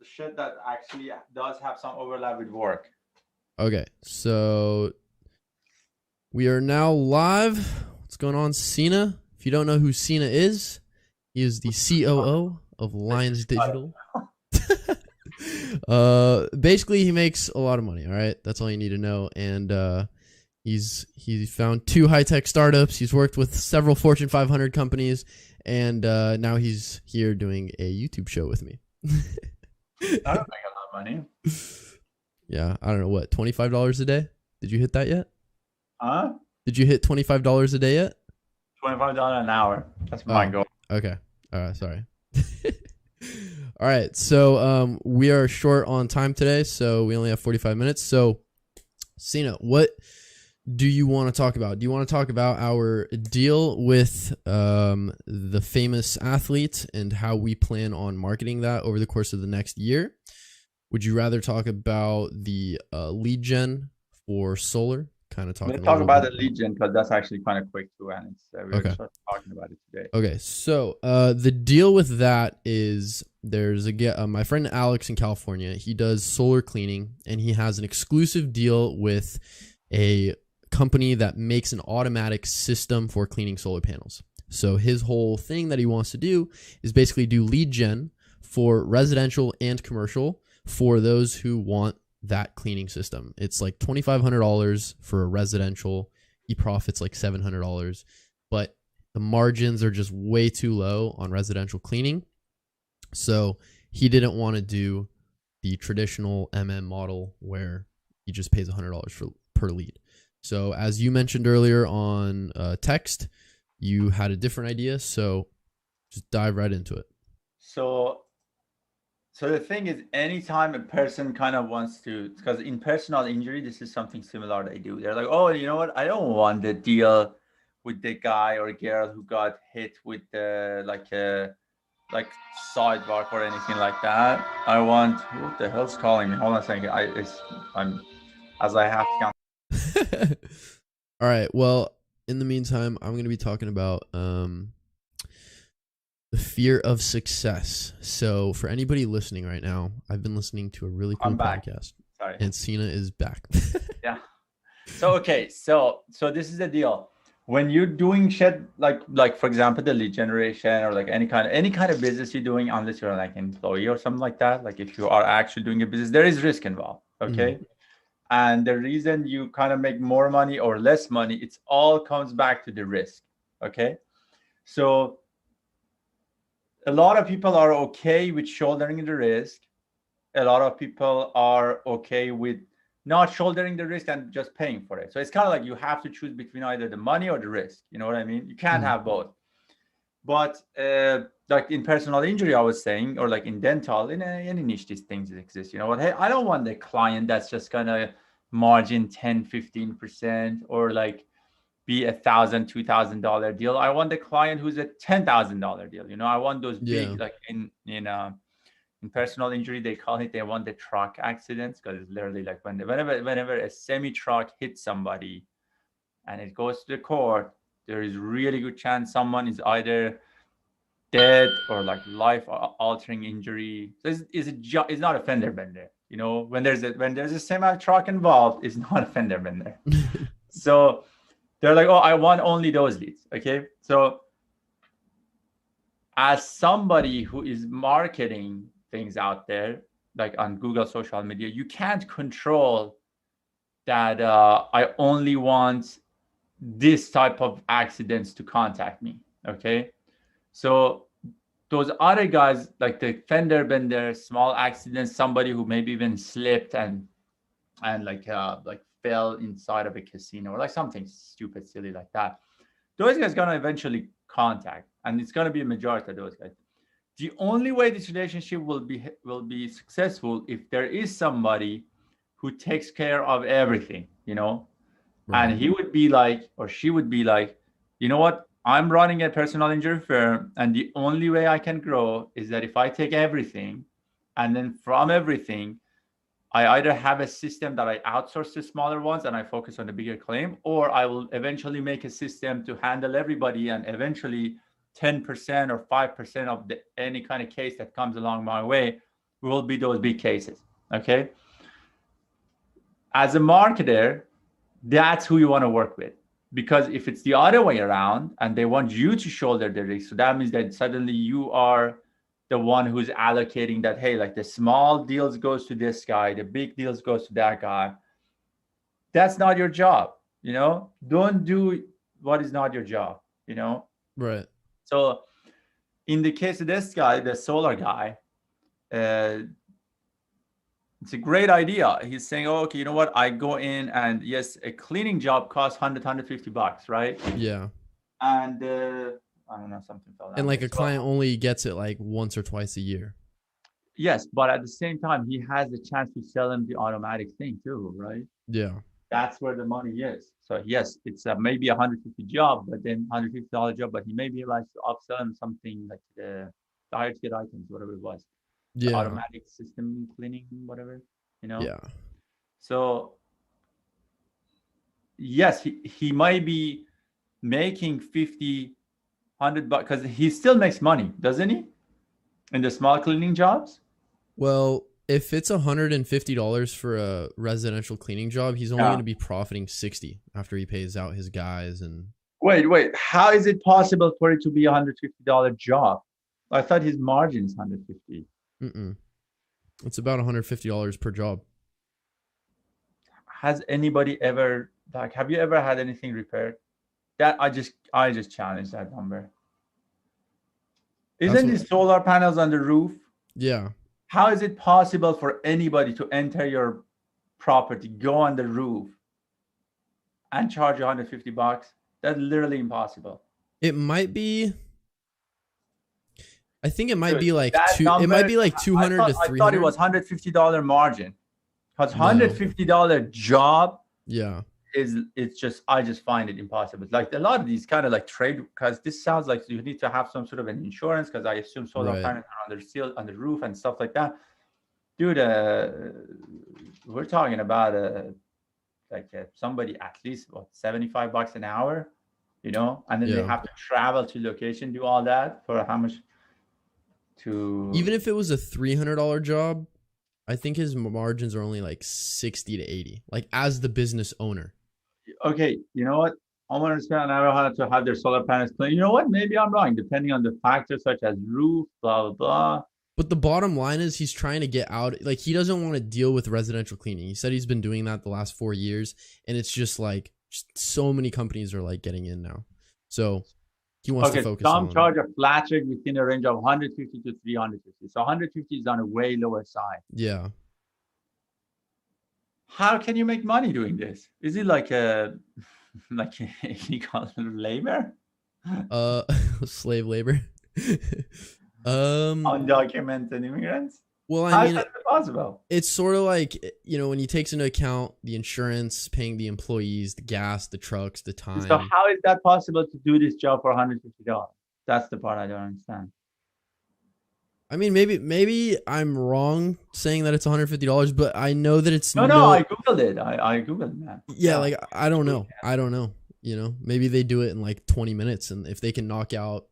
shit that actually does have some overlap with work. Okay, so we are now live. What's going on, Sina? If you don't know who Sina is, he is the COO of Lions Digital. Basically, he makes a lot of money. All right, that's all you need to know. And he's found 2 high-tech startups. He's worked with several Fortune 500 companies, and now he's here doing a YouTube show with me. I don't make a lot of money. Yeah, I don't know what, $25 a day. Did you hit that yet? Huh? Did you hit $25 a day yet? $25 an hour. That's my goal. Okay. All right. Sorry. All right. So we are short on time today, so we only have 45 minutes. So, Sina, what do you want to talk about? Do you want to talk about our deal with the famous athlete and how we plan on marketing that over the course of the next year? Would you rather talk about the lead gen for solar? Kind of Let's talk about the lead gen because that's actually kind of quick too, and it's we were just talking about it today. Okay, so the deal with that is there's my friend Alex in California. He does solar cleaning, and he has an exclusive deal with a company that makes an automatic system for cleaning solar panels. So his whole thing that he wants to do is basically do lead gen for residential and commercial for those who want that cleaning system. It's like $2,500 for a residential. He profits like $700, but the margins are just way too low on residential cleaning. So he didn't want to do the traditional model where he just pays $100 per lead. So as you mentioned earlier on text, you had a different idea. So just dive right into it. So the thing is, anytime a person kind of wants to, because in personal injury, this is something similar they do. They're like, oh, you know what? I don't want the deal with the guy or girl who got hit with the like sidewalk or anything like that. I want, what the hell's calling me? Hold on a second. I'm as I have to. All right. Well, in the meantime, I'm going to be talking about the fear of success. So for anybody listening right now, I've been listening to a really cool podcast. Sorry. And Sina is back. Yeah. So okay, so this is the deal. When you're doing shit like for example the lead generation or like any kind of business you're doing, unless you're like an employee or something like that, like if you are actually doing a business, there is risk involved. Okay. Mm-hmm. And the reason you kind of make more money or less money, it's all comes back to the risk. Okay. So a lot of people are okay with shouldering the risk. A lot of people are okay with not shouldering the risk and just paying for it. So it's kind of like you have to choose between either the money or the risk. You know what I mean? You can't have both. But like in personal injury, I was saying, or like in dental, in any niche, these things exist. You know what? Hey, I don't want the client that's just gonna margin 10, 15%, or like be $1,000, $2,000 deal. I want the client who's a $10,000 deal. You know, I want those big, like in personal injury, they want the truck accidents, because it's literally like whenever a semi truck hits somebody and it goes to the court, there is really good chance someone is either dead or like life altering injury. So it's not a fender bender. You know, when there's a semi truck involved, it's not a fender bender. So they're like, oh, I want only those leads. Okay. So as somebody who is marketing things out there, like on Google social media, you can't control that I only want this type of accidents to contact me. Okay. So those other guys, like the fender bender, small accidents, somebody who maybe even slipped and like fell inside of a casino or like something stupid, silly like that, those guys gonna eventually contact, and it's gonna be a majority of those guys. The only way this relationship will be successful if there is somebody who takes care of everything, you know. Right. And he would be like, or she would be like, you know what? I'm running a personal injury firm, and the only way I can grow is that if I take everything, and then from everything, I either have a system that I outsource to smaller ones and I focus on the bigger claim, or I will eventually make a system to handle everybody, and eventually 10% or 5% of any kind of case that comes along my way, will be those big cases. Okay. As a marketer, that's who you want to work with. Because if it's the other way around and they want you to shoulder the risk, so that means that suddenly you are the one who's allocating that, hey, like the small deals goes to this guy, the big deals goes to that guy. That's not your job, you know? Don't do what is not your job, you know? Right. So in the case of this guy, the solar guy, uh, it's a great idea. He's saying, oh, okay, you know what? I go in and yes, a cleaning job costs 150 bucks, right? Yeah. And I don't know, something fell down And like there. a client only gets it like once or twice a year. Yes, but at the same time, he has the chance to sell him the automatic thing too, right? Yeah. That's where the money is. So yes, it's maybe a 150 job, but then $150 job, but he may be able to upsell him something like the higher ticket items, whatever it was, the Yeah. automatic system cleaning, whatever, you know. Yeah. So yes, he might be making 50, 100 bucks because he still makes money, doesn't he? In the small cleaning jobs. Well, if it's $150 for a residential cleaning job, he's only Yeah. going to be profiting 60 after he pays out his guys. And Wait. How is it possible for it to be $150 job? I thought his margin is 150. it's about $150 per job. Has anybody ever like? Have you ever had anything repaired? That I just challenge that number. Isn't these solar panels on the roof? Yeah. How is it possible for anybody to enter your property, go on the roof, and charge you 150 bucks? That's literally impossible. It might be. I think it might be like that two. number, It might be like 200 to 300. I thought it was $150 margin, because $150 job Yeah. it's just I just find it impossible. Like a lot of these kind of like trade, because this sounds like you need to have some sort of an insurance, because I assume solar panels are on the seal on the roof and stuff like that. Dude, we're talking about somebody at least what, 75 bucks an hour, you know, and then they have to travel to location, do all that for how much? To even if it was a $300 job, I think his margins are only like 60 to 80, like as the business owner. Okay, you know what? I want to spend an hour how to have their solar panels clean. You know what? Maybe I'm wrong, depending on the factors such as roof, blah blah blah. But the bottom line is he's trying to get out. Like, he doesn't want to deal with residential cleaning. He said he's been doing that the last 4 years, and it's just like so many companies are like getting in now. So he wants to focus on. Some charge a flat rate within a range of 150 to 350. So 150 is on a way lower side. Yeah. How can you make money doing this? Is it like a illegal labor? Slave labor. Undocumented immigrants. Well, how is that possible? It's sort of like, you know, when he takes into account the insurance, paying the employees, the gas, the trucks, the time. So how is that possible to do this job for $150? That's the part I don't understand. I mean, maybe I'm wrong saying that it's $150, but I know that it's no. I googled it. I googled that. Yeah, like I don't know. You know, maybe they do it in like 20 minutes, and if they can knock out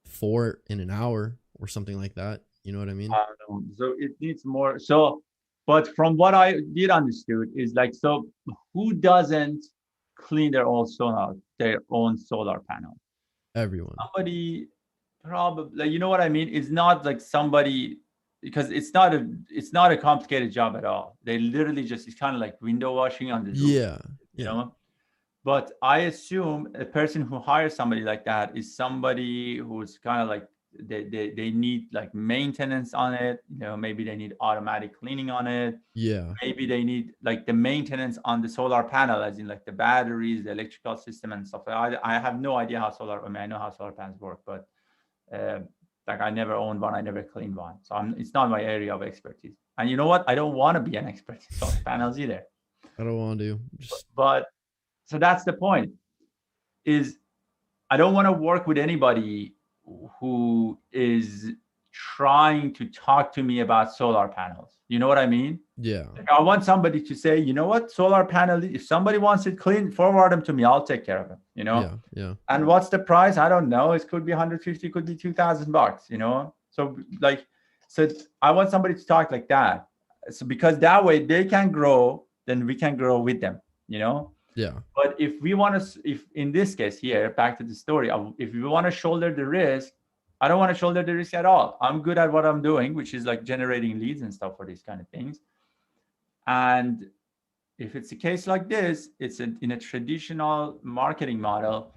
4 in an hour or something like that, you know what I mean? I don't know. So it needs more. So, but from what I did understood is like, so who doesn't clean their own solar panel? Everyone. Somebody probably, you know what I mean? It's not like somebody, because it's not a complicated job at all. They literally just, it's kind of like window washing on the roof. Yeah. You know? But I assume a person who hires somebody like that is somebody who's kind of like, they need like maintenance on it. You know, maybe they need automatic cleaning on it. Yeah. Maybe they need like the maintenance on the solar panel, as in like the batteries, the electrical system and stuff. I have no idea how I know how solar panels work, but like I never owned one, I never cleaned one. So it's not my area of expertise. And you know what? I don't want to be an expert in solar panels either. I don't want to. But so that's the point, is I don't want to work with anybody who is trying to talk to me about solar panels. You know what I mean? Yeah. Like I want somebody to say, you know what, solar panel, if somebody wants it clean, forward them to me. I'll take care of it, you know? Yeah. And what's the price? I don't know. It could be 150, could be $2,000, you know? So like, So I want somebody to talk like that. So because that way they can grow, then we can grow with them, you know? Yeah. But if we want to, if in this case here, back to the story, if we want to shoulder the risk, I don't want to shoulder the risk at all. I'm good at what I'm doing, which is like generating leads and stuff for these kind of things. And if it's a case like this, it's in a traditional marketing model,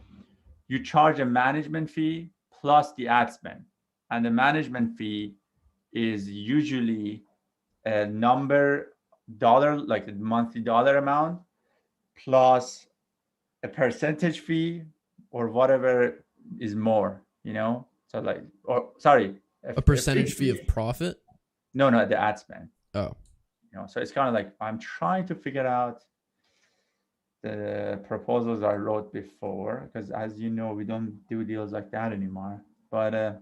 you charge a management fee plus the ad spend. And the management fee is usually a number dollar, like a monthly dollar amount, plus a percentage fee or whatever is more, you know? So like, or sorry, A a percentage fixed fee fee. of profit? No, the ad spend. Oh. You know, so it's kind of like I'm trying to figure out the proposals I wrote before, because as you know, we don't do deals like that anymore. But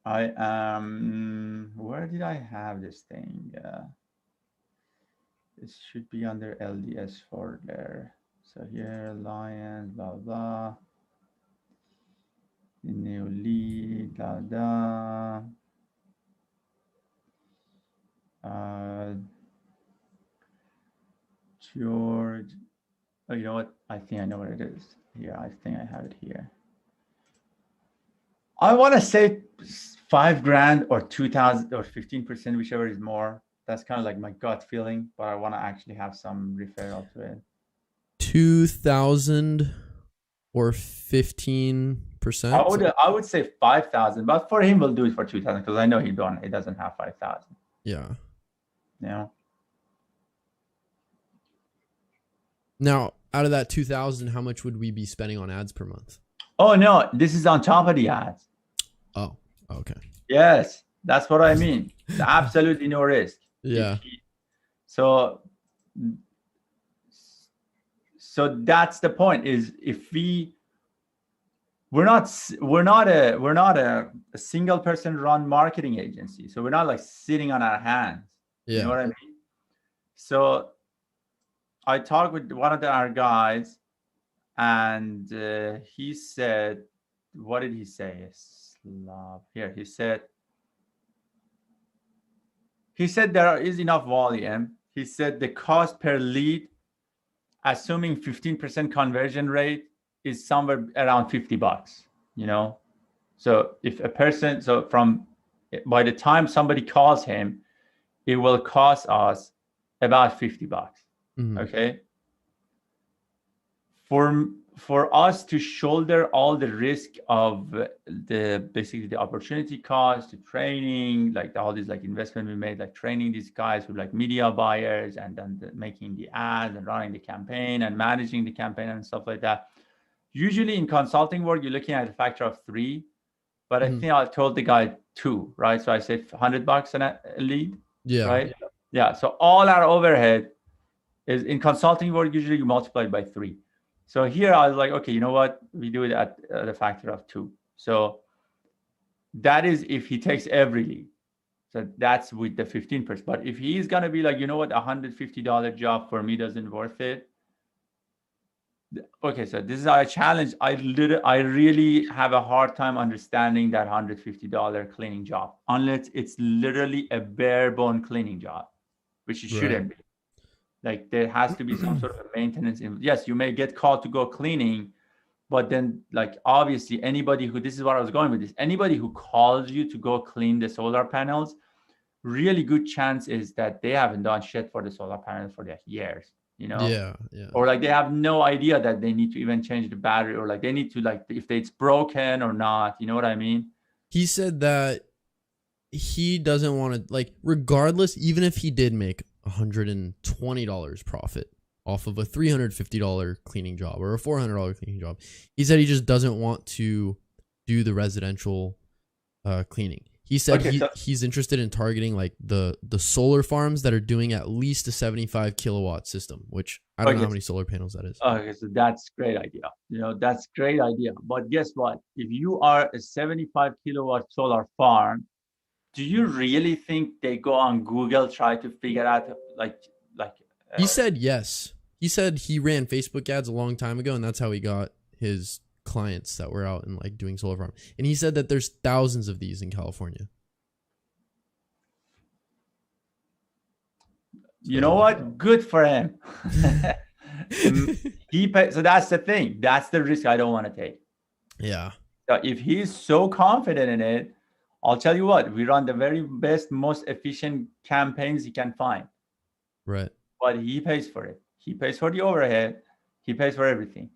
I am, where did I have this thing? It should be under LDS folder. So here, Lions, blah, blah. New lead, blah, blah. George. Oh, you know what? I think I know what it is. Yeah, I think I have it here. I want to say $5,000 or 2,000 or 15%, whichever is more. That's kind of like my gut feeling, but I want to actually have some referral to it. 2,000 or 15%? I would say 5,000, but for him, we'll do it for 2,000 because I know he doesn't have 5,000. Yeah. You know? Now, out of that 2,000, how much would we be spending on ads per month? Oh no, this is on top of the ads. Oh, okay. Yes, that's what I mean. Absolutely no risk. Yeah. So that's the point. Is if we're not a single person run marketing agency, so we're not like sitting on our hands. Yeah. You know what I mean? So I talked with one of our guys, and he said, what did he say? Slav. Here, he said there is enough volume. He said the cost per lead, assuming 15% conversion rate, is somewhere around $50, you know? So if a person, by the time somebody calls him, it will cost us about $50. Mm-hmm. Okay. For us to shoulder all the risk of basically the opportunity cost, the training, like all these like investment we made, like training these guys with like media buyers, and then making the ads and running the campaign and managing the campaign and stuff like that. Usually in consulting work, you're looking at a factor of 3, but I think I told the guy 2, right? So I said $100 a lead. Yeah. Right. Yeah. So all our overhead is in consulting work. Usually you multiply it by 3. So here I was like, okay, you know what? We do it at a factor of 2. So that is if he takes every lead. So that's with the 15%. But if he's going to be like, you know what, $150 job for me doesn't worth it. Okay, so this is our challenge. I really have a hard time understanding that $150 cleaning job, unless it's literally a bare bone cleaning job, which it shouldn't be. Like there has to be some sort of a maintenance. Yes, you may get called to go cleaning, but then like obviously this is what I was going with this. Anybody who calls you to go clean the solar panels, really good chance is that they haven't done shit for the solar panels for years, you know? Yeah. Or like they have no idea that they need to even change the battery, or like they need to like if it's broken or not, you know what I mean? He said that he doesn't want to, like, regardless, even if he did make $120 profit off of a $350 cleaning job or a $400 cleaning job, he said he just doesn't want to do the residential cleaning. He said he's interested in targeting like the solar farms that are doing at least a 75 kilowatt system, which I don't know how many solar panels that is. Okay, so that's great idea. You know, that's great idea. But guess what? If you are a 75 kilowatt solar farm, do you really think they go on Google, try to figure out like? He said yes. He said he ran Facebook ads a long time ago, and that's how he got his clients that were out and like doing solar farm. And he said that there's thousands of these in California. You know what? Good for him. Mm, so that's the thing. That's the risk I don't want to take. Yeah. So if he's so confident in it, I'll tell you what, we run the very best, most efficient campaigns you can find. Right. But he pays for it. He pays for the overhead. He pays for everything.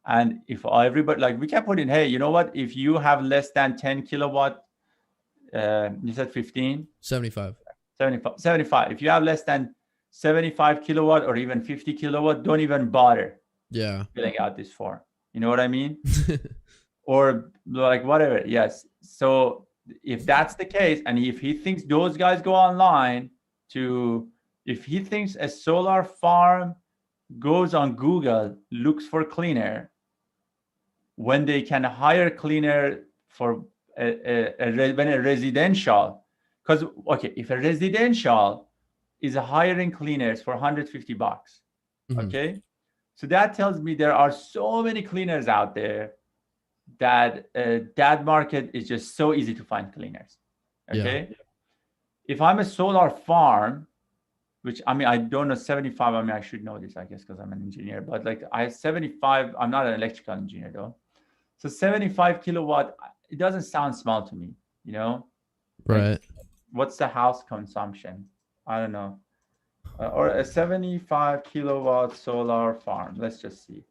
And if everybody, like, we can put in, hey, you know what? If you have less than 10 kilowatt, you said 15? 75. 75. If you have less than 75 kilowatt or even 50 kilowatt, don't even bother Yeah. filling out this form. You know what I mean? Or like whatever. Yes. So if that's the case, and if he thinks those guys go online if he thinks a solar farm goes on Google, looks for cleaner, when they can hire cleaner for when a residential, because okay, if a residential is hiring cleaners for $150, okay, so that tells me there are so many cleaners out there that that market is just so easy to find cleaners. Okay, if I'm a solar farm, which I mean I don't know 75. I mean I should know this, I guess, because I'm an engineer. But like I 75. I'm not an electrical engineer though. So 75 kilowatt, it doesn't sound small to me, you know? Like, Right. what's the house consumption? I don't know. Or a 75 kilowatt solar farm. Let's just see.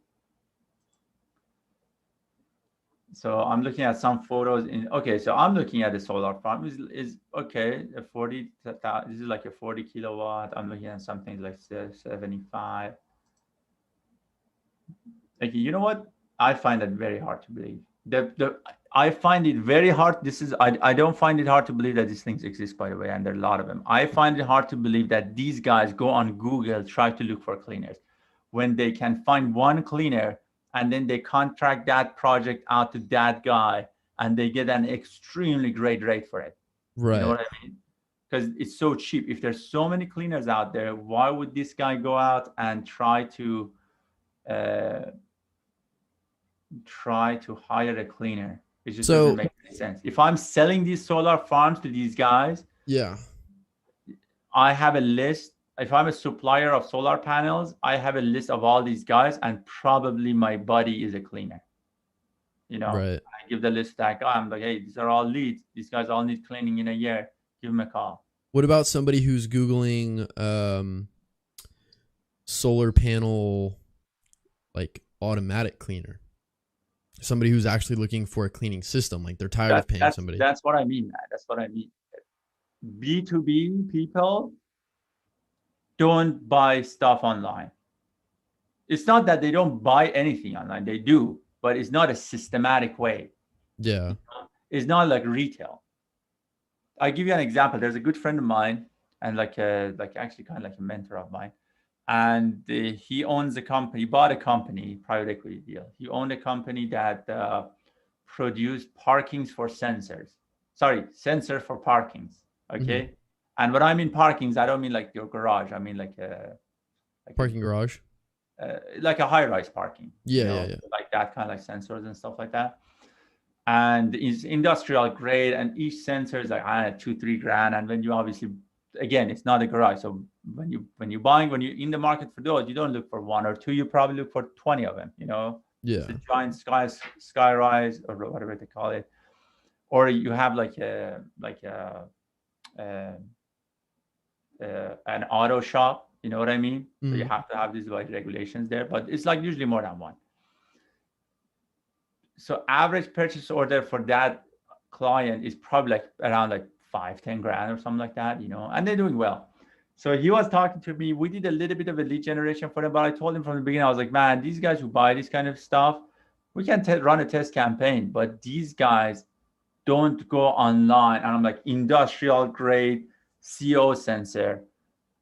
So I'm looking at some photos okay, so I'm looking at the solar farm is okay, a 40, this is like a 40 kilowatt. I'm looking at something like 75. Okay, you know what? I find that very hard to believe. I find it very hard. I don't find it hard to believe that these things exist, by the way, and there are a lot of them. I find it hard to believe that these guys go on Google, try to look for cleaners, when they can find one cleaner and then they contract that project out to that guy and they get an extremely great rate for it. Right. You know what I mean? Because it's so cheap. If there's so many cleaners out there, why would this guy go out and try to hire a cleaner? It just doesn't make any sense. If I'm selling these solar farms to these guys, yeah, I have a list. If I'm a supplier of solar panels, I have a list of all these guys, and probably my buddy is a cleaner. You know, right. I give the list to that guy. I'm like, hey, these are all leads. These guys all need cleaning in a year. Give them a call. What about somebody who's Googling solar panel like automatic cleaner? Somebody who's actually looking for a cleaning system, like they're tired of paying somebody. That's what I mean, man. That's what I mean. B2B people don't buy stuff online. It's not that they don't buy anything online. They do, but it's not a systematic way. Yeah. It's not like retail. I'll give you an example. There's a good friend of mine, and like actually kind of like a mentor of mine. And he owns a company, bought a company, private equity deal. He owned a company that produced parkings for sensors. Sorry, sensor for parkings. Okay. Mm-hmm. And what I mean parkings, I don't mean like your garage. I mean like a parking garage. Like a high-rise parking. Yeah, you know, yeah. Like that kind of like sensors and stuff like that. And it's industrial grade, and each sensor is like $2-3 And when you obviously, again, it's not a garage. So when you're in the market for those, you don't look for one or two. You probably look for 20 of them. You know, yeah, it's a giant sky rise or whatever they call it, or you have like an auto shop. You know what I mean? Mm-hmm. So you have to have these like regulations there, but it's like usually more than one. So average purchase order for that client is probably like around like $5-10 or something like that, you know, and they're doing well. So he was talking to me. We did a little bit of a lead generation for them, but I told him from the beginning, I was like, man, these guys who buy this kind of stuff, we can run a test campaign, but these guys don't go online. And I'm like, industrial grade CO sensor.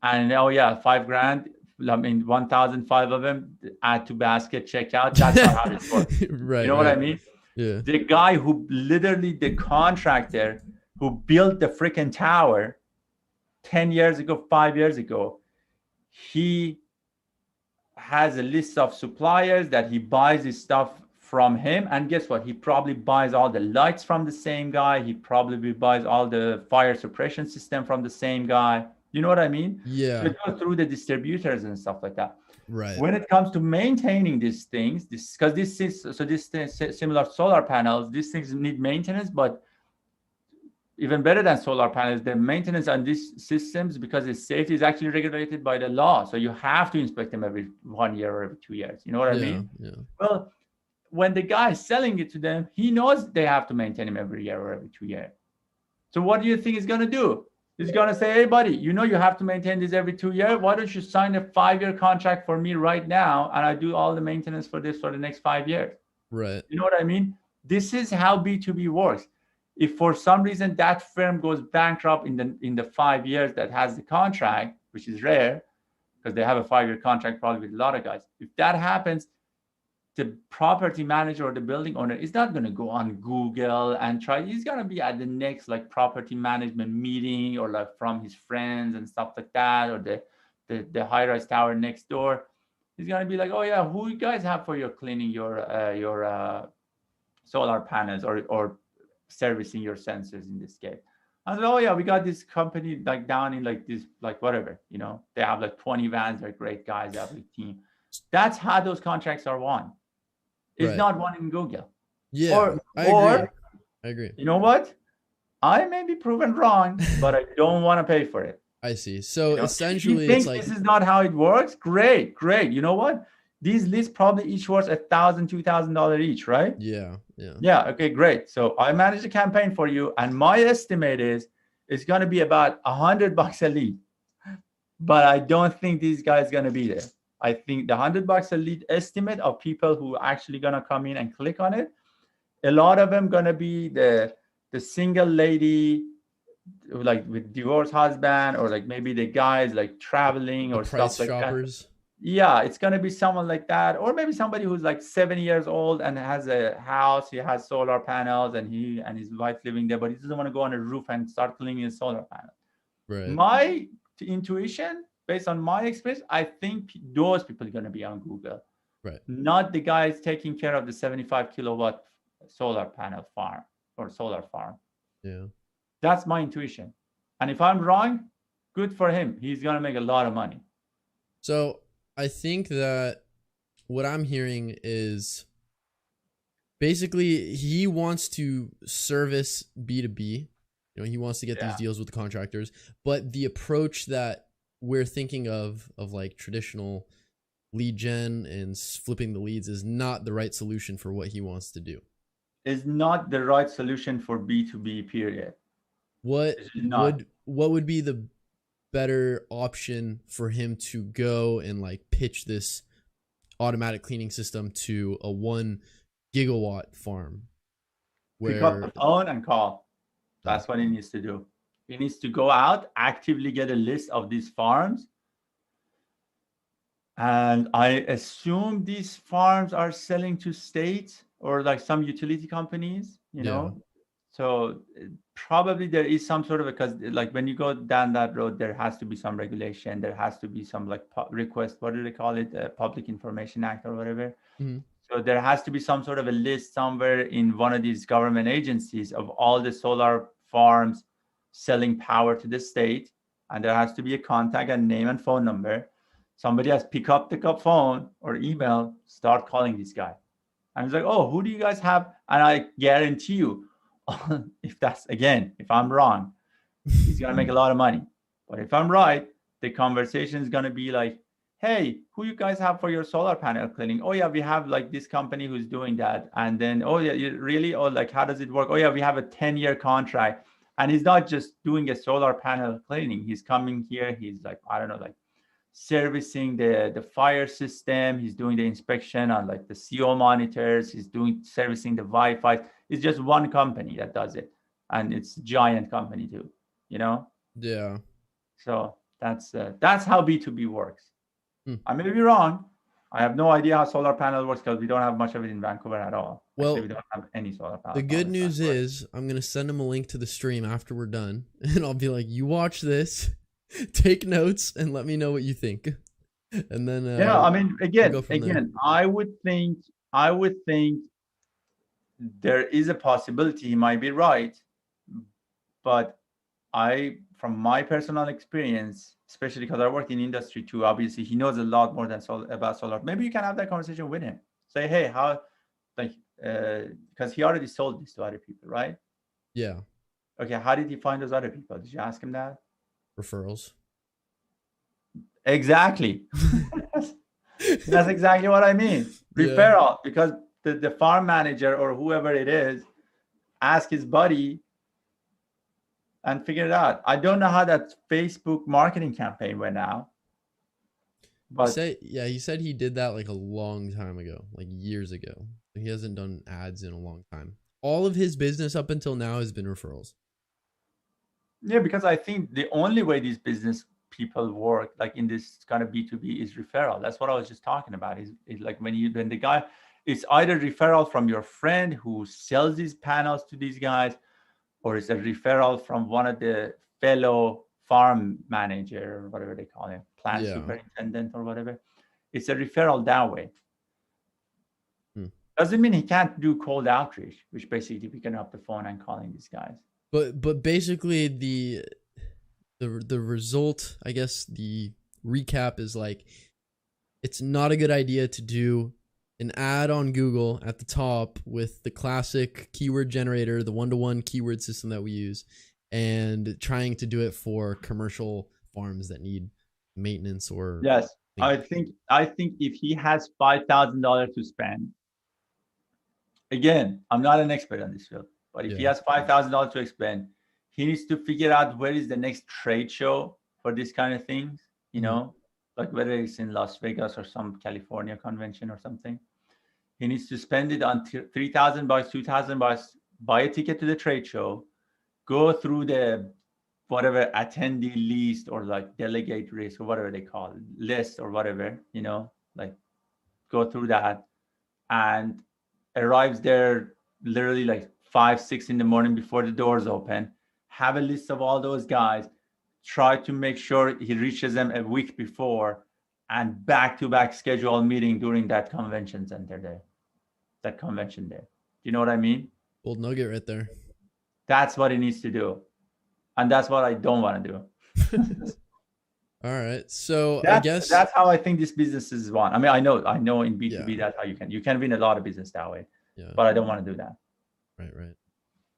And oh yeah, $5,000. I mean, 1,005 of them, add to basket, check out. That's not how this works. Right. You know what I mean? Yeah. The guy who literally, the contractor who built the freaking tower 10 years ago, 5 years ago, he has a list of suppliers that he buys his stuff from him. And guess what? He probably buys all the lights from the same guy. He probably buys all the fire suppression system from the same guy. You know what I mean? So Yeah. it goes through the distributors and stuff like that. Right. When it comes to maintaining these things, this because this is so this similar solar panels, these things need maintenance, but even better than solar panels, the maintenance on these systems, because its safety is actually regulated by the law. So you have to inspect them every 1 year or every 2 years. You know what I Yeah. mean? Yeah. Well, when the guy is selling it to them, he knows they have to maintain him every year or every 2 years. So what do you think he's gonna do? He's gonna say, "Hey, buddy, you know you have to maintain this every 2 years. Why don't you sign a 5-year contract for me right now, and I do all the maintenance for this for the next 5 years?" Right. You know what I mean? This is how B2B works. If for some reason that firm goes bankrupt in the 5 years that has the contract, which is rare, because they have a 5-year contract probably with a lot of guys. If that happens, the property manager or the building owner is not going to go on Google and try. He's going to be at the next like property management meeting or like from his friends and stuff like that, or the high-rise tower next door. He's going to be like, "Oh yeah, who you guys have for your cleaning your solar panels or servicing your sensors in this case?" I said, "Oh yeah, we got this company like down in like this like whatever, they have like 20 vans. They're great guys. They have a team." That's how those contracts are won. It's Right. not one in Google. Yeah. Or I agree. or I agree. you know what? I may be proven wrong, but I don't want to pay for it. I see. So If you essentially, it's think like, this is not how it works, great, great. You know what? These lists probably each worth $1,000, $2,000 each, right? yeah, yeah, Yeah. Okay, great. So I manage a campaign for you, and my estimate is it's going to be about $100 a lead. But I don't think these guys going to be there. I think the $100 a lead estimate of people who are actually going to come in and click on it, a lot of them gonna be the single lady, like with divorced husband, or like maybe the guys like traveling the or stuff price like that. shoppers. Yeah, it's gonna be someone like that, or maybe somebody who's like 70 years old and has a house. He has solar panels, and he and his wife living there, but he doesn't want to go on a roof and start cleaning his solar panel. Right. My intuition, based on my experience, I think those people are gonna be on Google, Right. not the guys taking care of the 75 kilowatt solar panel farm or solar farm. Yeah. That's my intuition. And if I'm wrong, good for him. He's going to make a lot of money. So I think that what I'm hearing is basically he wants to service B2B. He wants to get these deals with the contractors, but the approach that we're thinking of like traditional lead gen and flipping the leads is not the right solution for what he wants to do. Is not the right solution for B2B, period. What Not. would be the better option for him to go and like pitch this automatic cleaning system to a 1 gigawatt farm? Pick up the Where phone and call. That's what he needs to do. He needs to go out, actively get a list of these farms. And I assume these farms are selling to states or like some utility companies, Yeah. So probably there is some sort of, because like when you go down that road, there has to be some regulation. There has to be some like request. What do they call it? Public Information Act or whatever. Mm-hmm. So there has to be some sort of a list somewhere in one of these government agencies of all the solar farms selling power to the state. And there has to be a contact and name and phone number. Somebody has pick up the phone or email, start calling this guy. And it's like, "Oh, who do you guys have?" And I guarantee you, if I'm wrong, he's going to make a lot of money. But if I'm right, the conversation is going to be like, "Hey, who you guys have for your solar panel cleaning?" "Oh yeah, we have like this company who's doing that." And then, "Oh yeah, really? Oh, like how does it work?" "Oh yeah, we have a 10-year contract." And he's not just doing a solar panel cleaning. He's coming here. He's like, I don't know, like servicing the fire system. He's doing the inspection on like the CO monitors. He's doing servicing the Wi-Fi. It's just one company that does it, and it's a giant company too. Yeah. So that's how B2B works. Hmm. I may be wrong. I have no idea how solar panel works because we don't have much of it in Vancouver at all. Well, actually, we don't have any solar panel. The good news is I'm going to send him a link to the stream after we're done, and I'll be like, "You watch this, take notes, and let me know what you think." And then I mean, we'll again, I would think there is a possibility he might be right, but from my personal experience, especially because I worked in industry too, obviously he knows a lot more than about solar. Maybe you can have that conversation with him. Say, hey, how, like, because he already sold this to other people, right? Yeah. Okay, how did he find those other people? Did you ask him that? Referrals. Exactly. That's exactly what I mean. Yeah. Referral, because the farm manager or whoever it is ask his buddy and figure it out. I don't know how that Facebook marketing campaign went out, but He said he did that like a long time ago, like years ago. He hasn't done ads in a long time. All of his business up until now has been referrals. yeah, because I think the only way these business people work, like in this kind of B2B, is referral. That's what I was just talking about. Is like when the guy, it's either referral from your friend who sells these panels to these guys, or it's a referral from one of the fellow farm manager or whatever they call him, plant Yeah. superintendent or whatever. It's a referral that way. Hmm. Doesn't mean he can't do cold outreach, which basically picking up the phone and calling these guys. But basically the result, I guess the recap is like it's not a good idea to do an ad on Google at the top with the classic keyword generator, the one-to-one keyword system that we use, and trying to do it for commercial farms that need maintenance or Yes, I think if he has $5,000 to spend, again, I'm not an expert on this field, but if he yeah. has $5,000 to spend, he needs to figure out where is the next trade show for this kind of things. You Mhm. know, like whether it's in Las Vegas or some California convention or something. He needs to spend it on $3,000, $2,000, buy a ticket to the trade show, go through the whatever attendee list or like delegate list or whatever they call it, list or whatever, like go through that and arrives there literally like 5, 6 in the morning before the doors open. Have a list of all those guys, try to make sure he reaches them a week before, and back-to-back schedule meeting during that convention center day, that convention day. Do you know what I mean? Old nugget right there. That's what he needs to do. And that's what I don't want to do. All right. So I that's guess that's how I think this business is won. I mean, I know in B2B yeah. that's how you can win a lot of business that way. Yeah. But I don't want to do that. Right.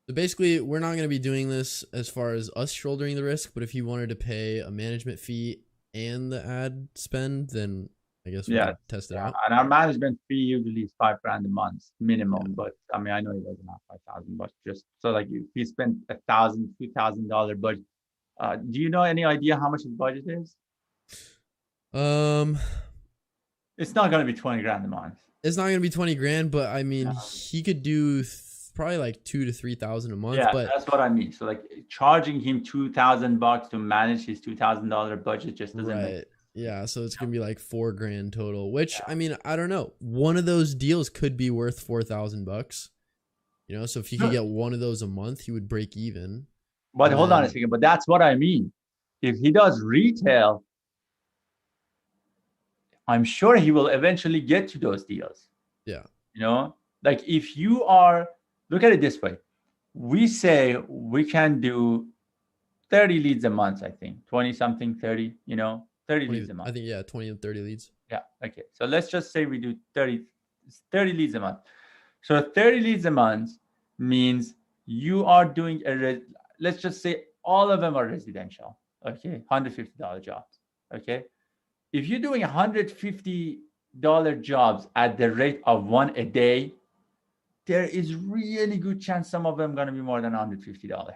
So basically, we're not going to be doing this as far as us shouldering the risk, but if you wanted to pay a management fee and the ad spend, then I guess we Yeah. could test it Yeah. out. And our management fee usually is $5,000 a month minimum. Yeah. But I mean, I know it doesn't have 5,000, but just so like if you spend $1,000, $2,000 budget, do you know any idea how much his budget is? Um, It's not going to be 20 grand a month. it's not going to be 20 grand, but I mean, No. he could do probably like 2 to 3,000 a month. Yeah, But that's what I mean. So like charging him $2,000 to manage his $2,000 budget just doesn't make right. Yeah, so it's going to be like 4 grand total, which Yeah. I mean, I don't know. One of those deals could be worth $4,000. So if he could Sure. get one of those a month, he would break even. But And hold on a then- second. But that's what I mean. If he does retail, I'm sure he will eventually get to those deals. Yeah. Like if you are, look at it this way. We say we can do 30 leads a month, I think, 20 something, 30, 30 leads a month. I think, yeah, 20 and 30 leads. Yeah. Okay. So let's just say we do 30 leads a month. So 30 leads a month means you are doing let's just say all of them are residential. Okay. $150 jobs. Okay. If you're doing $150 jobs at the rate of one a day, there is really good chance some of them going to be more than $150.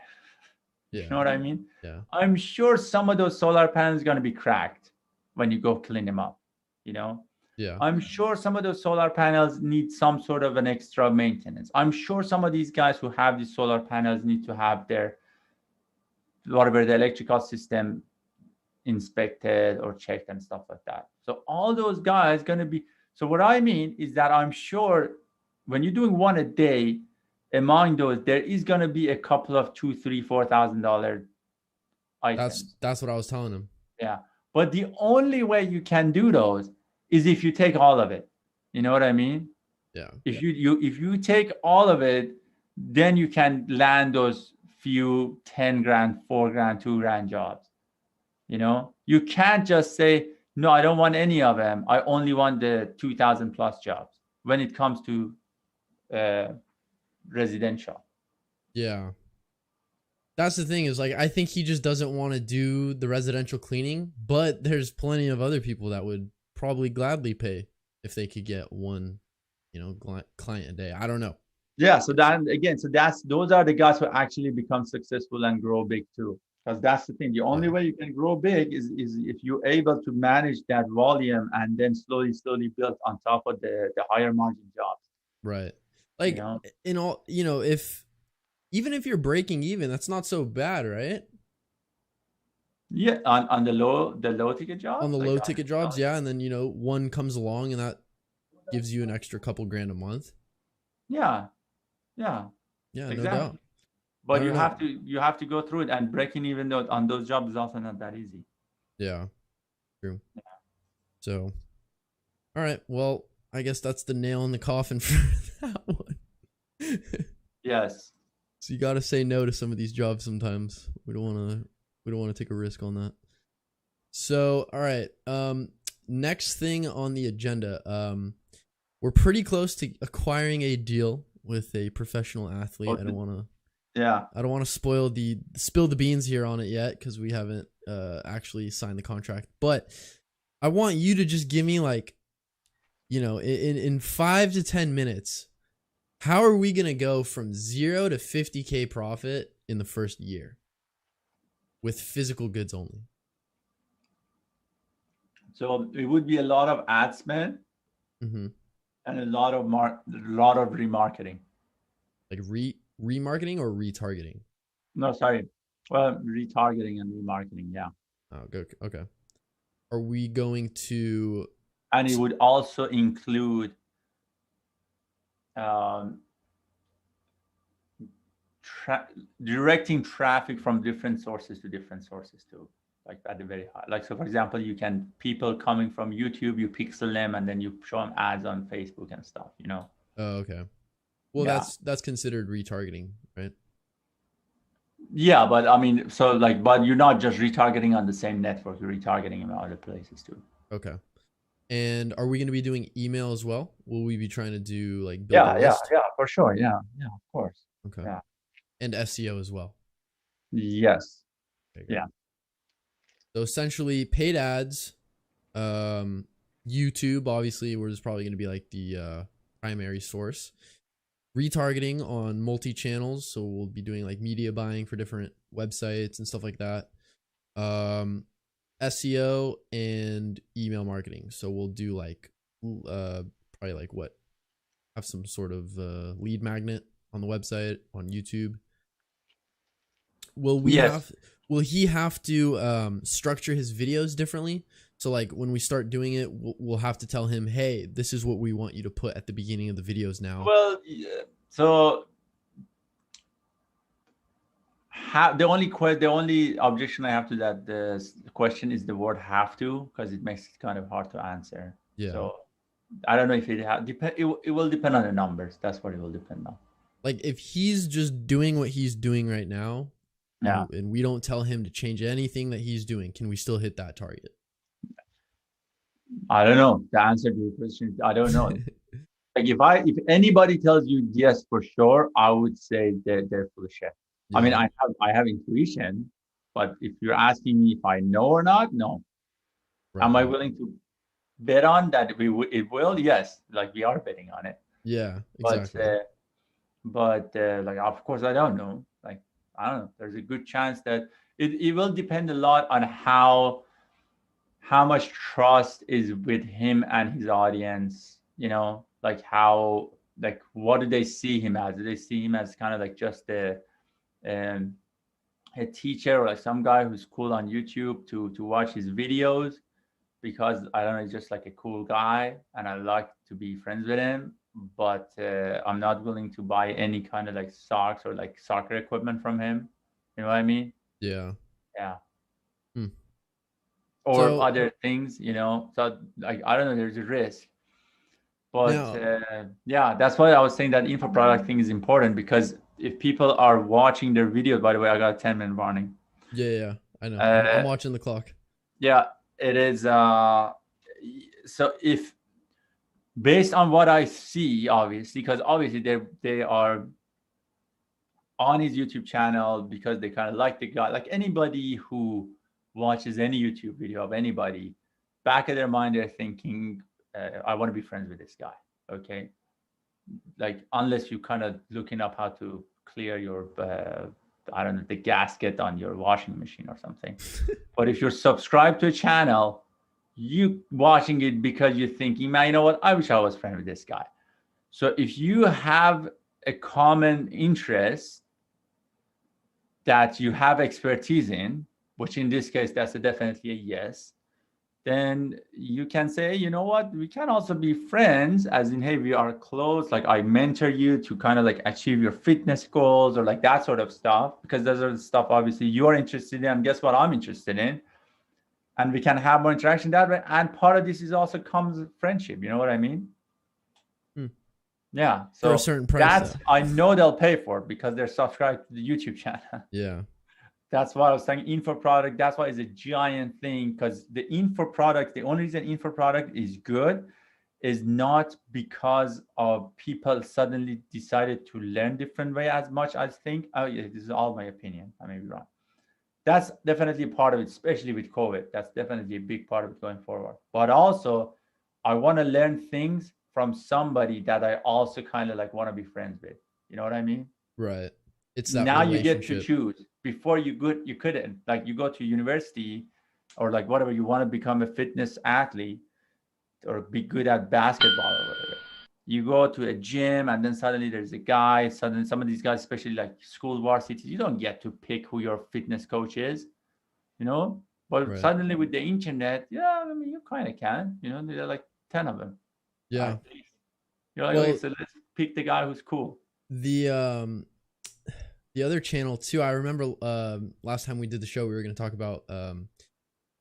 Yeah. You know what I mean? Yeah. I'm sure some of those solar panels are going to be cracked when you go clean them up. Yeah. I'm sure some of those solar panels need some sort of an extra maintenance. I'm sure some of these guys who have these solar panels need to have their whatever the electrical system inspected or checked and stuff like that. So all those guys going to be. So what I mean is that I'm sure when you're doing one a day, among those there is going to be a couple of $2,000, $3,000, $4,000 items. That's what I was telling him. Yeah, but the only way you can do those is if you take all of it. You know what I mean? Yeah. If you take all of it, then you can land those few 10 grand, 4 grand, 2 grand jobs. You can't just say, no, I don't want any of them. I only want the 2,000 plus jobs when it comes to residential. Yeah. That's the thing is like I think he just doesn't want to do the residential cleaning, but there's plenty of other people that would probably gladly pay if they could get one, client a day. I don't know. Yeah. So those are the guys who actually become successful and grow big too. Because that's the thing. The only Yeah. way you can grow big is if you're able to manage that volume and then slowly build on top of the higher margin jobs. Right. You Like know? in all, if even if you're breaking even, that's not so bad, right? Yeah, on the low ticket On jobs, the like low ticket jobs, yeah, and then one comes along and that gives you an extra couple grand a month. yeah, yeah, Yeah, no doubt. exactly. But I don't you know. have to go through it, and breaking even though on those jobs is also not that easy. Yeah, true. So, all right. Well, I guess that's the nail in the coffin for that one. Yes. So you got to say no to some of these jobs sometimes. We don't want to take a risk on that. So, all right. Next thing on the agenda. We're pretty close to acquiring a deal with a professional athlete. Okay. Yeah. I don't want to spill the beans here on it yet because we haven't actually signed the contract. But I want you to just give me like, in 5 to 10 minutes, how are we gonna go from 0 to 50K profit in the first year with physical goods only? So it would be a lot of ad spend Mm-hmm. and a lot of remarketing. Like remarketing or retargeting? No, sorry. Well, retargeting and remarketing, yeah. Oh, okay. Are we going to? And it would also include um, directing traffic from different sources to different sources too, like at the very high. Like, so for example, people coming from YouTube, you pixel them and then you show them ads on Facebook and stuff. Oh, okay. Well, Yeah. that's considered retargeting, right? Yeah, but I mean, but you're not just retargeting on the same network. You're retargeting in other places too. Okay. And are we going to be doing email as well? Will we be trying to do like build a Yeah, list? for sure. Yeah, of course. Okay. Yeah. And SEO as well. Yes. Okay, yeah. So essentially, paid ads, YouTube, obviously, where there's probably going to be like the primary source. Retargeting on multi channels, so we'll be doing like media buying for different websites and stuff like that. SEO and email marketing. So we'll do like probably like what, have some sort of lead magnet on the website, on YouTube. Will he have to structure his videos differently? So like when we start doing it, we'll have to tell him, hey, this is what we want you to put at the beginning of the videos now. Well, yeah. So the only objection I have to that the question is the word have to, because it makes it kind of hard to answer. Yeah. So I don't know if it will depend on the numbers. That's what it will depend on. Like if he's just doing what he's doing right now, yeah, and we don't tell him to change anything that he's doing, can we still hit that target? I don't know the answer to your question. I don't know. Like if anybody tells you yes for sure, I would say they're full of shit. Yeah. I mean, I have intuition, but if you're asking me if I know or not, no. Right. Am I willing to bet on that it will? Yes, like we are betting on it. Yeah, exactly. But like of course I don't know. Like I don't know. There's a good chance that it will depend a lot on how much trust is with him and his audience. Like what do they see him as? Do they see him as kind of like just a teacher or like some guy who's cool on YouTube to watch his videos because I don't know, he's just like a cool guy and I like to be friends with him, but I'm not willing to buy any kind of like socks or like soccer equipment from him. You know what I mean? Yeah. Or other things, so like I don't know, there's a risk. But yeah, that's why I was saying that info product thing is important, because if people are watching their videos, by the way, I got a 10-minute warning. Yeah, yeah, I know. I'm Uh, watching the clock. yeah, it is. So if based on what I see, obviously, because obviously they are on his YouTube channel because they kind of like the guy. Like anybody who watches any YouTube video of anybody, back of their mind they're thinking, I want to be friends with this guy. Okay, like unless you kind of looking up how to clear your I don't know, the gasket on your washing machine or something. But if you're subscribed to a channel, you watching it because you're thinking, man, you know what, I wish I was friends with this guy. So if you have a common interest that you have expertise in, which in this case that's definitely a yes, then you can say, you know what, we can also be friends, as in, hey, we are close, like I mentor you to kind of like achieve your fitness goals or like that sort of stuff, because those are the stuff obviously you're interested in, and guess what, I'm interested in, and we can have more interaction that way. And part of this is also comes friendship, you know what I mean? Hmm. Yeah, For a so certain price, that's, though. I know they'll pay for it because they're subscribed to the YouTube channel. Yeah. That's why I was saying info product. That's why it's a giant thing, because the info product, the only reason info product is good is not because of people suddenly decided to learn different way as much as think. Oh yeah, this is all my opinion. I may be wrong. That's definitely part of it, especially with COVID. That's definitely a big part of it going forward. But also, I want to learn things from somebody that I also kind of like want to be friends with. You know what I mean? Right. It's that Now you get to relationship. choose. Before you couldn't, like you go to university or like whatever, you want to become a fitness athlete or be good at basketball or whatever, you go to a gym and then suddenly there's a guy, suddenly some of these guys, especially like school varsities, you don't get to pick who your fitness coach is, you know. But Right. suddenly with the internet, yeah, I mean, you kind of can, you know, there are like 10 of them Yeah. at least. You're like, okay, Well, so let's pick the guy who's cool. the the other channel too, I remember last time we did the show we were going to talk about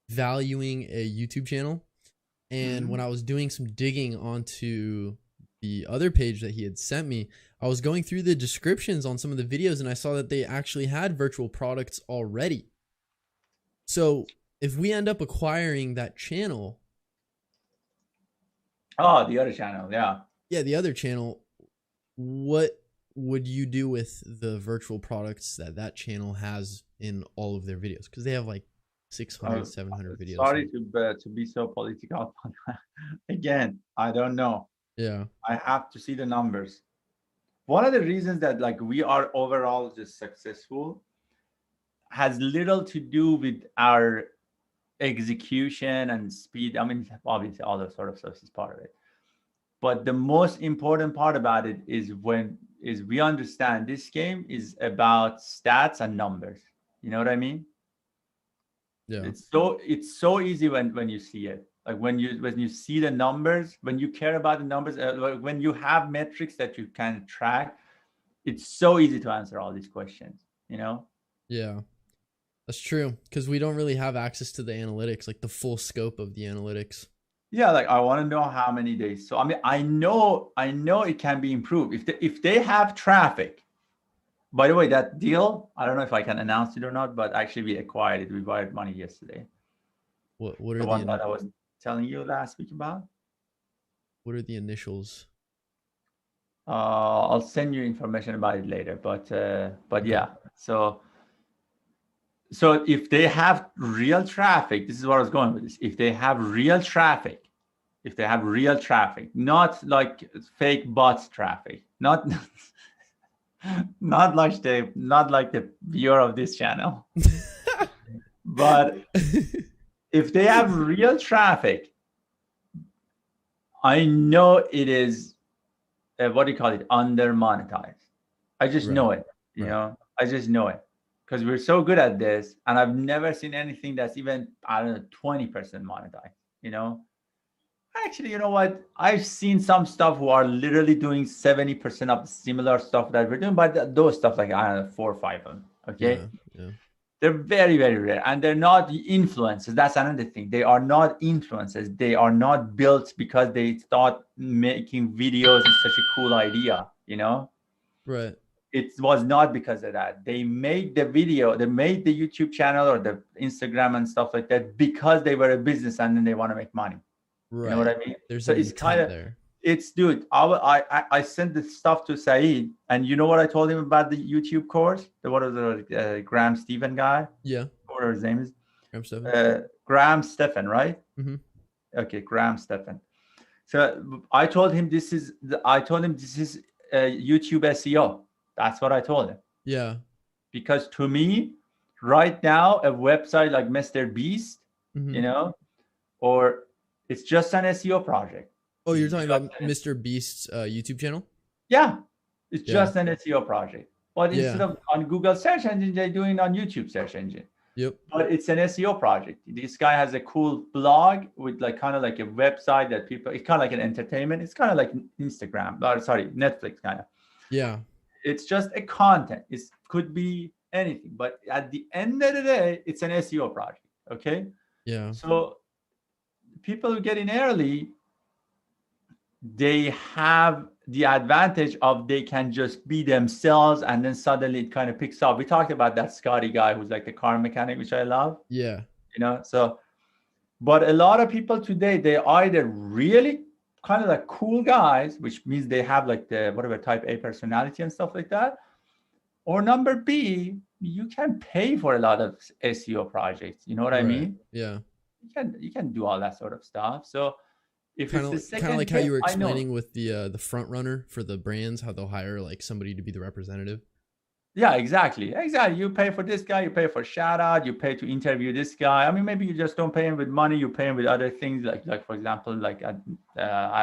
valuing a YouTube channel. And when Mhm. I was doing some digging onto the other page that he had sent me, I was going through the descriptions on some of the videos and I saw that they actually had virtual products already. So if we end up acquiring that channel, Oh, the other channel, yeah. yeah, the other channel, what would you do with the virtual products that that channel has in all of their videos? Because they have like 600, Uh, 700 videos. Sorry And to be so political. Again, I don't know. yeah, I have to see the numbers. One of the reasons that like we are overall just successful has little to do with our execution and speed. I mean, obviously all that sort of stuff is part of it. But the most important part about it is we understand this game is about stats and numbers. You know what I mean? yeah, It's so easy when you see it, like when you see the numbers, when you care about the numbers, like when you have metrics that you can track, it's so easy to answer all these questions, you know. yeah. That's true. Because we don't really have access to the analytics, like the full scope of the analytics. Yeah, like I want to know how many days. So I mean, I know it can be improved if they have traffic. By the way, that deal, I don't know if I can announce it or not, but actually we acquired it. We wired money yesterday. What The are one that I was telling you last week about. what are the initials? I'll send you information about it later, but Okay. yeah. So if they have real traffic, this is what I was going with this. If they have real traffic, not like fake bots traffic, not not like the viewer of this channel, but if they have real traffic, I know it is what do you call it, under monetized. I just Right. know it, Right. I just know it because we're so good at this, and I've never seen anything that's even, I don't know, 20% monetized. You know, actually, you know what? I've seen some stuff who are literally doing 70% of the similar stuff that we're doing, but those stuff, like I don't know, 4 or 5 of them. Okay, Yeah. Yeah. they're very, very rare, and they're not influencers. That's another thing. They are not influencers. They are not built because they thought making videos is such a cool idea. You know, Right. it was not because of that. They made the video, they made the YouTube channel or the Instagram and stuff like that because they were a business and then they want to make money. You know what Right. I mean? There's So an it's kind intent of, there. it's dude. I sent the stuff to Saeed, and you know what I told him about the YouTube course? The what was the Graham Stephen guy? Yeah. Whatever his name is, Graham Stephan. Graham Stephan, right? Mm-hmm. Okay, Graham Stephan. So I told him this is YouTube SEO. That's what I told him. Yeah. Because to me, right now, a website like Mr. Beast, Mm-hmm. you know, or it's just an SEO project. Oh, you're It's talking just about Mr. Beast's YouTube channel? yeah, it's Yeah. just an SEO project. But instead Yeah. of on Google search engine, they're doing it on YouTube search engine. Yep. But it's an SEO project. This guy has a cool blog with like kind of like a website that people, it's kind of like an entertainment. It's kind of like Instagram, or sorry, Netflix kind of. Yeah. It's just a content. It could be anything. But at the end of the day, it's an SEO project. Okay. Yeah. So people who get in early, they have the advantage of they can just be themselves and then suddenly it kind of picks up. We talked about that Scotty guy who's like a car mechanic, which I love. Yeah. You know, so but a lot of people today, they either really kind of like cool guys, which means they have like the whatever type A personality and stuff like that, or number B, you can pay for a lot of SEO projects. You know what I mean? Yeah. You can do all that sort of stuff. So if Kind it's the of second like how you were I know. explaining with the front runner for the brands, how they'll hire like somebody to be the representative. Yeah, exactly. You pay for this guy, you pay for shout out, you pay to interview this guy. I mean, maybe you just don't pay him with money, you pay him with other things, like for example, like I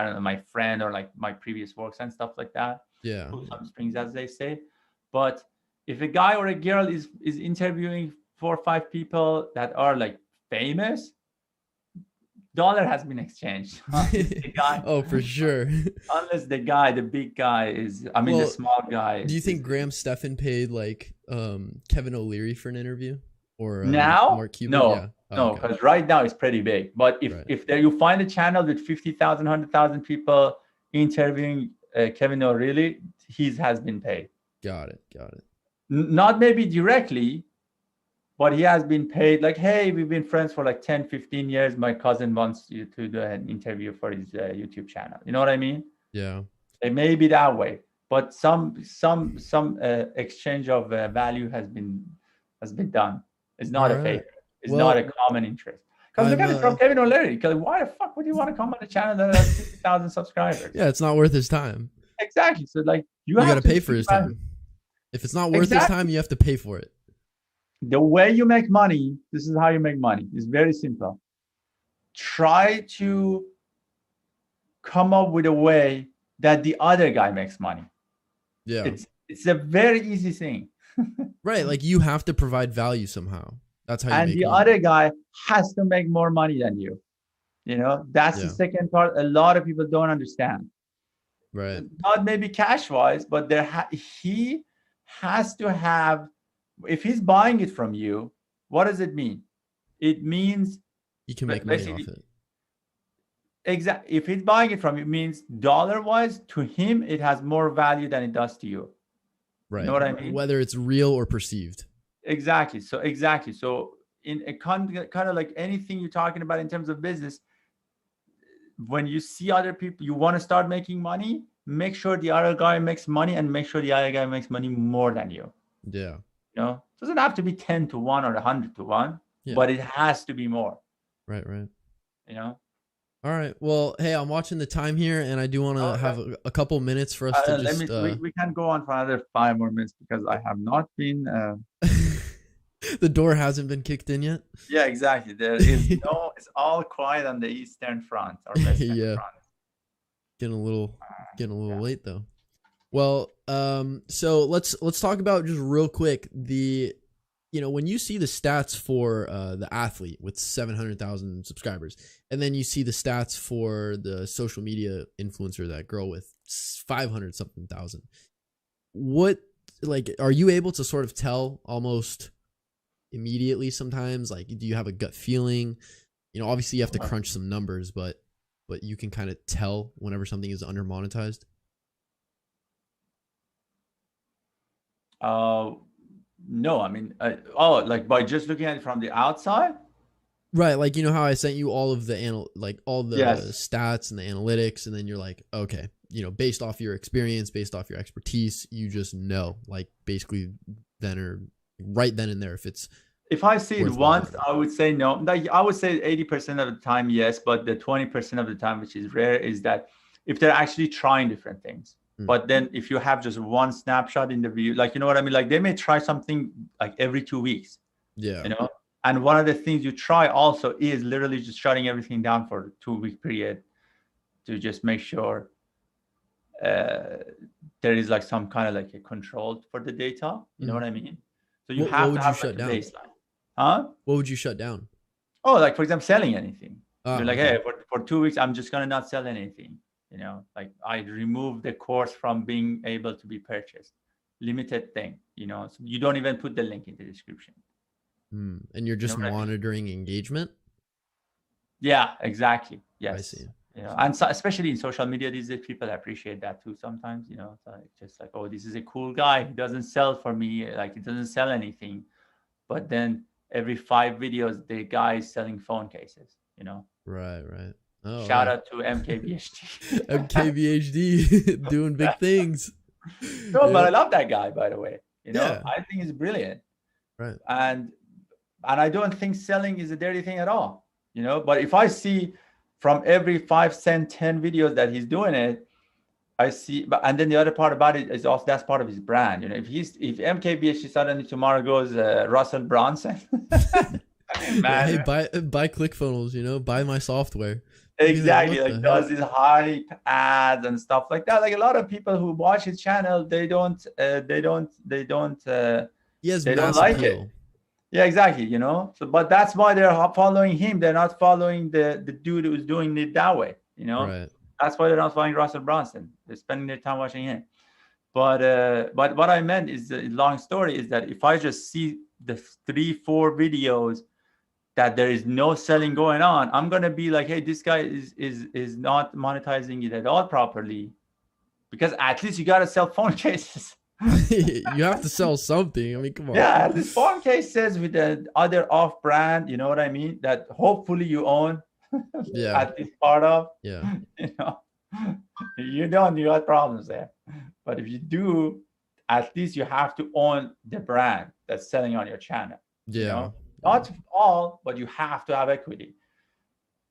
don't know, my friend or like my previous works and stuff like that. Yeah. Pull some strings, as they say. But if a guy or a girl is interviewing 4 or 5 people that are like famous, dollar has been exchanged. The guy, Oh, for sure. unless the guy, the big guy is, I mean, Well, the small guy. Do you think Graham Stephan paid like Kevin O'Leary for an interview or now? Mark Cuban? No, Yeah. Oh, no, okay. because right now it's pretty big. But Right. if there you find a channel with 50,000, 100,000 people interviewing Kevin O'Reilly, his has been paid. Got it. Got it. Not maybe directly, but he has been paid. Like, hey, we've been friends for like 10, 15 years. My cousin wants you to do an interview for his YouTube channel. You know what I mean? Yeah. It may be that way, but some exchange of value has been done. It's not a favor. It's not a common interest. Because look at it from Kevin O'Leary. Because why the fuck would you want to come on a channel that has 50,000 subscribers? Yeah, it's not worth his time. Exactly. So like you got to pay for his time. If it's not worth his time, you have to pay for it. The way you make money, this is how you make money. It's very simple. Try to come up with a way that the other guy makes money. Yeah. It's a very easy thing. Right. Like you have to provide value somehow. That's how you and make the money. Other guy has to make more money than you. You know, that's the second part a lot of people don't understand. Right. Not maybe cash wise, but he has to have, if he's buying it from you, what does it mean? It means you can make money off it. Exactly. If he's buying it from you, it means dollar wise to him, it has more value than it does to you. Right. You know what I mean? Whether it's real or perceived. Exactly. So in a kind of like anything you're talking about in terms of business, when you see other people, you want to start making money, make sure the other guy makes money and make sure the other guy makes money more than you. Yeah. You know, it doesn't have to be 10 to 1 or 100 to 1, but it has to be more. Right. Right. You know? All right. Well, hey, I'm watching the time here, and I do want to have a couple minutes for us to just. We can go on for another 5 more minutes because I have not been. The door hasn't been kicked in yet. Yeah, exactly. There is no. It's all quiet on the Eastern Front or Western Front. Getting a little late though. Well, so let's talk about just real quick when you see the stats for the athlete with 700,000 subscribers, and then you see the stats for the social media influencer, that girl with 500 something thousand, what, like, are you able to sort of tell almost immediately sometimes? Like, do you have a gut feeling? Obviously you have to crunch some numbers, but you can kind of tell whenever something is under monetized. Uh, no, I mean, oh, like by just looking at it from the outside. Right, like you know how I sent you all of the like all the Yes. stats and the analytics, and then you're like, okay, you know, based off your experience, based off your expertise, you just know, like basically then or right then and there if it's If I see it worthwhile or once, not. I would say no. Like I would say 80% of the time, yes, but the 20% of the time, which is rare, is that if they're actually trying different things. Hmm. But then if you have just one snapshot in the view, like you know what I mean? Like they may try something like every 2 weeks, Yeah, you know. And one of the things you try also is literally just shutting everything down for a 2 week period to just make sure uh, there is like some kind of like a control for the data. You know hmm. what I mean? So you What have to would you have like shut a down? baseline, huh? What would you shut down? Oh, like for example, selling anything. You're Oh, like, okay. hey, for 2 weeks, I'm just gonna not sell anything. You know, like I remove the course from being able to be purchased. Limited thing, you know. So you don't even put the link in the description. Hmm. And you're You know just what I mean? monitoring engagement. Yeah, exactly. I Yes. see. You know, and so, especially in social media these days, people appreciate that too. Sometimes, you know, it's like just like, oh, this is a cool guy. He doesn't sell for me. Like he doesn't sell anything. But then every 5 videos, the guy is selling phone cases. You know, Right, right. Oh, shout yeah. out to MKBHD. MKBHD doing big things. No, but I Yeah. love that guy, by the way. You know, Yeah. I think he's brilliant. Right. And I don't think selling is a dirty thing at all. You know, but if I see from every 5 cent 10 videos that he's doing it, I see, but and then the other part about it is also that's part of his brand. You know, if MKBHD suddenly tomorrow goes Russell Brunson, I mean, Yeah, hey, man, buy ClickFunnels, you know, buy my software. You'd be like, exactly, what the like does heck? his hype ads and stuff like that. Like a lot of people who watch his channel, He has they don't mass like it. appeal. Yeah, exactly. You know, so but that's why they're following him. They're not following the dude who's doing it that way. You know, Right. that's why they're not following Russell Brunson. They're spending their time watching him. But what I meant is the long story is that if I just see the 3 4 videos that there is no selling going on, I'm gonna be like, hey, this guy is not monetizing it at all properly because at least you gotta sell phone cases. You have to sell something. I mean, come on. Yeah, this phone case says with the other off brand, you know what I mean? That hopefully you own Yeah. at least part of, Yeah. you know, you don't, you got problems there. But if you do, at least you have to own the brand that's selling on your channel, you Yeah. know, Yeah. not all, but you have to have equity.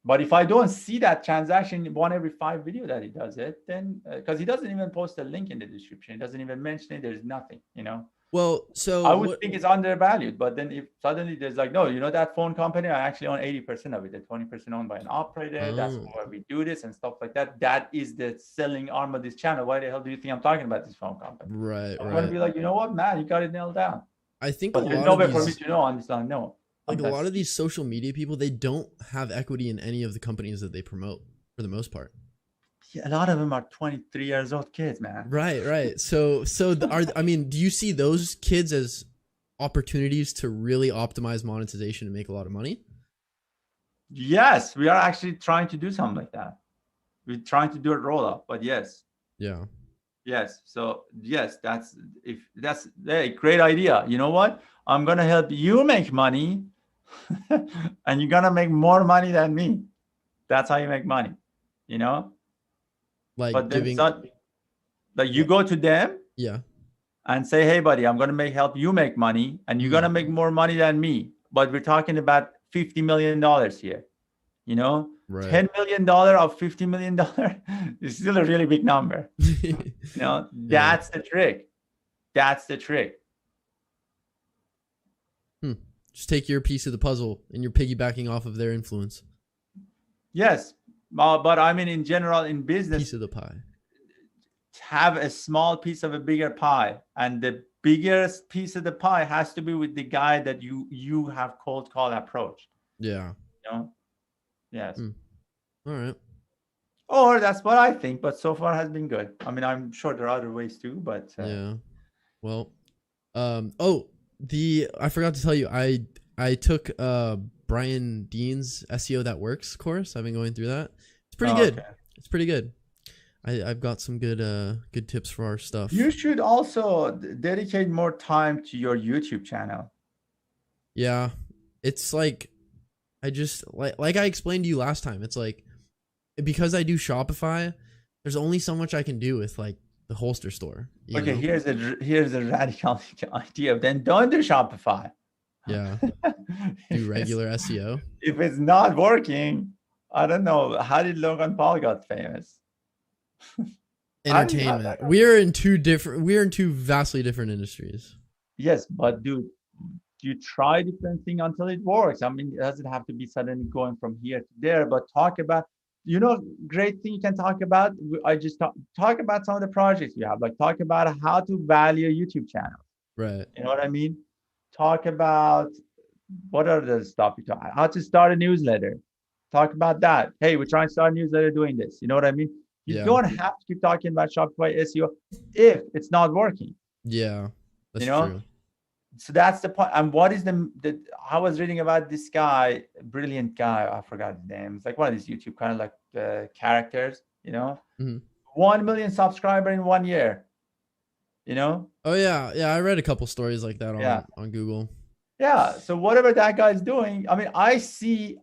But if I don't see that transaction one every 5 video that he does it, then because he doesn't even post a link in the description, he doesn't even mention it, there's nothing, you know. Well, I so would what think it's undervalued, but then if suddenly there's like, no, you know that phone company, I actually own 80% of it, the 20% owned by an operator. That's oh, why we do this and stuff like that. That is the selling arm of this channel. Why the hell do you think I'm talking about this phone company? right, I'm gonna right. be like, you know what, man, you got it nailed down. I think a But there's lot no of way for me these to know on this line. No, like a lot that's of these social media people, they don't have equity in any of the companies that they promote for the most part. yeah, a lot of them are 23 years old kids, man. Right, right. I mean, do you see those kids as opportunities to really optimize monetization and make a lot of money? Yes, we are actually trying to do something like that. We're trying to do a roll up, but yes. Yeah. Yes. So yes, that's a great idea. You know what? I'm gonna help you make money, and you're gonna make more money than me. That's how you make money. You know. Like But then giving like you what? go to them Yeah. and say, "Hey, buddy, I'm gonna help you make money, and you're Mm, gonna make more money than me." But we're talking about $50 million here. You know, right. $10 million of $50 million is still a really big number. You know, Yeah. that's the trick. That's the trick. Hmm. Just take your piece of the puzzle and you're piggybacking off of their influence. Yes, but I mean, in general, in business, Piece of the pie. have a small piece of a bigger pie, and the biggest piece of the pie has to be with the guy that you have cold call approach. Yeah. You know, yes, Hmm. All right. or that's what I think. But so far has been good. I mean, I'm sure there are other ways too, but Yeah. Well, oh, the I forgot to tell you, I took Brian Dean's SEO That Works course. I've been going through that. It's pretty oh, good. okay. It's pretty good. I've got some good tips for our stuff. You should also dedicate more time to your YouTube channel. Yeah, it's like I just like I explained to you last time. It's like because I do Shopify, there's only so much I can do with like the holster store. You Okay, know? here's a radical idea. Then don't do Shopify. Yeah, do if it's regular SEO. if it's not working, I don't know. How did Logan Paul got famous? Entertainment. We're in two vastly different industries. Yes, but dude, you try different thing until it works. I mean, it doesn't have to be suddenly going from here to there, but talk about, great thing you can talk about. I just talk about some of the projects you have, like talk about how to value a YouTube channel. Right. You know what I mean? Talk about what are the stuff you talk, how to start a newsletter. Talk about that. Hey, we're trying to start a newsletter doing this. You know what I mean? You Yeah. don't have to keep talking about Shopify SEO if it's not working. Yeah. That's You know? true. So that's the point. And what is the I was reading about this guy, brilliant guy. I forgot his name. It's like one of these YouTube kind of like characters, Mhm. 1 million subscriber in 1 year, you know? Oh yeah, yeah. I read a couple stories like that Yeah. on Google. Yeah. So whatever that guy's doing, I mean, I see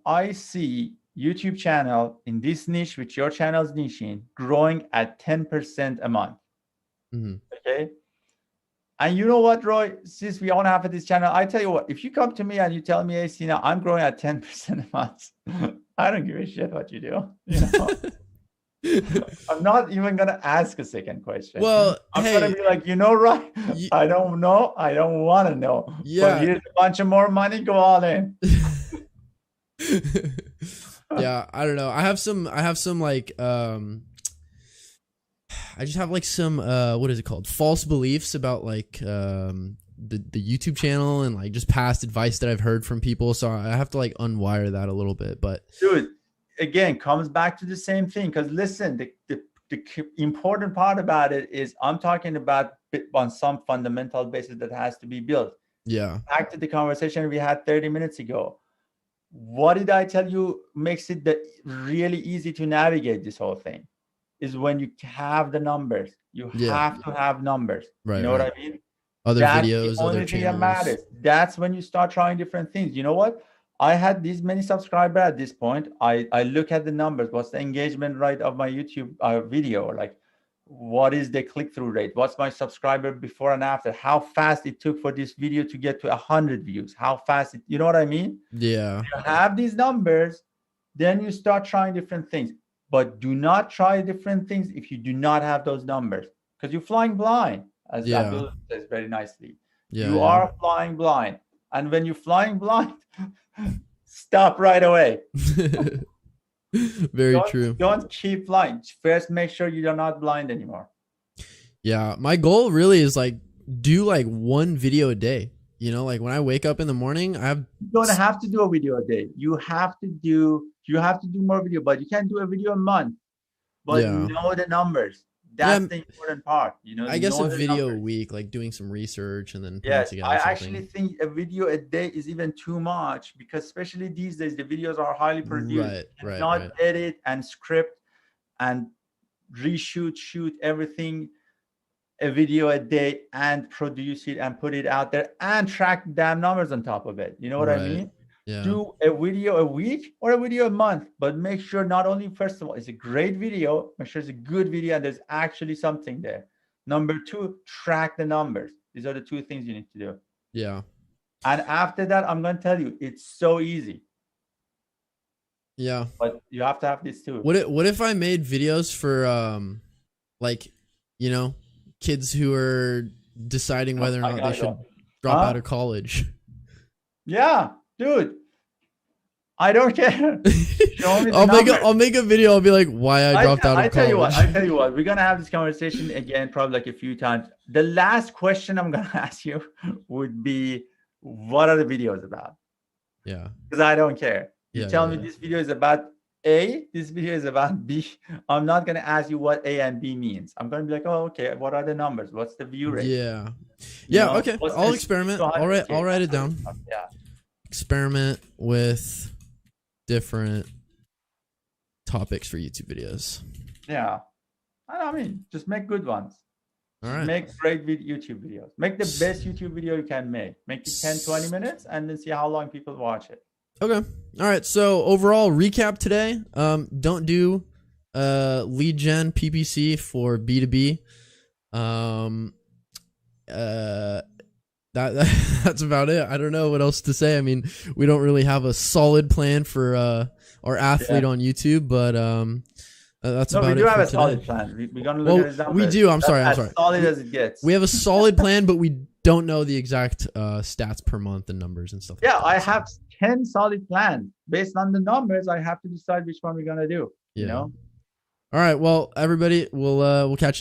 YouTube channel in this niche, which your channel's niche in, growing at 10% a month. Mm-hmm. Okay. And you know what, Roy? Since we own half of this channel, I tell you what, if you come to me and you tell me, hey, Sina, I'm growing at 10% a month, I don't give a shit what you do. I'm not even going to ask a second question. Well, I'm going to be like, Roy, I don't know. I don't want to know. Yeah. But here's a bunch of more money. Go all in. Yeah, I don't know. I have some like I just have like some what is it called? False beliefs about like the YouTube channel and like just past advice that I've heard from people. So I have to like unwire that a little bit. But dude, again, comes back to the same thing. Because listen, the important part about it is I'm talking about on some fundamental basis that has to be built. Yeah. Back to the conversation we had 30 minutes ago. What did I tell you makes it really easy to navigate this whole thing? Is when you have the numbers. You have to have numbers. Right. You know what I mean? Other That's videos, the only other thing channels. that matters. That's when you start trying different things. You know what? I had these many subscribers at this point. I look at the numbers. What's the engagement rate of my YouTube video? Like, what is the click-through rate? What's my subscriber before and after? How fast it took for this video to get to 100 views? How fast you know what I mean? Yeah. You have these numbers, then you start trying different things. But do not try different things if you do not have those numbers, because you're flying blind, as Abdul says very nicely. You are flying blind. And when you're flying blind, stop right away. Very true. Don't keep flying. First, make sure you're not blind anymore. Yeah. My goal really is like do like one video a day. Like when I wake up in the morning, you don't have to do a video a day. You have to do more video, but you can't do a video a month. But know the numbers. That's the important part. I guess a video a week, like doing some research and then putting together I something. actually think a video a day is even too much, because especially these days the videos are highly produced. Right. Edit and script and shoot everything a video a day and produce it and put it out there and track damn numbers on top of it. You know what I mean? Yeah. Do a video a week or a video a month, but make sure not only, first of all, it's a great video, make sure it's a good video and there's actually something there. Number two, track the numbers. These are the two things you need to do. Yeah. And after that, I'm going to tell you, it's so easy. Yeah. But you have to have this too. What if I made videos for like, kids who are deciding whether or not they should drop out of college? Yeah, dude. I don't care. I'll make a video. I'll be like, why I dropped out of college. I tell you what, we're gonna have this conversation again, probably like a few times. The last question I'm gonna ask you would be, what are the videos about? Yeah. Because I don't care. You tell me this video is about A, this video is about B. I'm not gonna ask you what A and B means. I'm gonna be like, oh, okay, what are the numbers? What's the view rate? Yeah. Okay. I'll experiment. I'll write it down. Yeah. Experiment with different topics for YouTube videos. Yeah. I mean, just make good ones. All Just right. make great YouTube videos. Make the best YouTube video you can make. Make it 10, 20 minutes and then see how long people watch it. Okay. All right. So overall recap today. Don't do lead gen PPC for B2B. That's about it. I don't know what else to say. I mean, we don't really have a solid plan for our athlete on YouTube, but that's about it. We do have a today. solid plan. We're gonna look at his numbers. We do. I'm sorry. As solid as it gets. We have a solid plan, but we don't know the exact stats per month and numbers and stuff. Yeah, I have 10 solid plans. Based on the numbers, I have to decide which one we're gonna do. Yeah. You know. All right. Well, everybody, we'll catch you.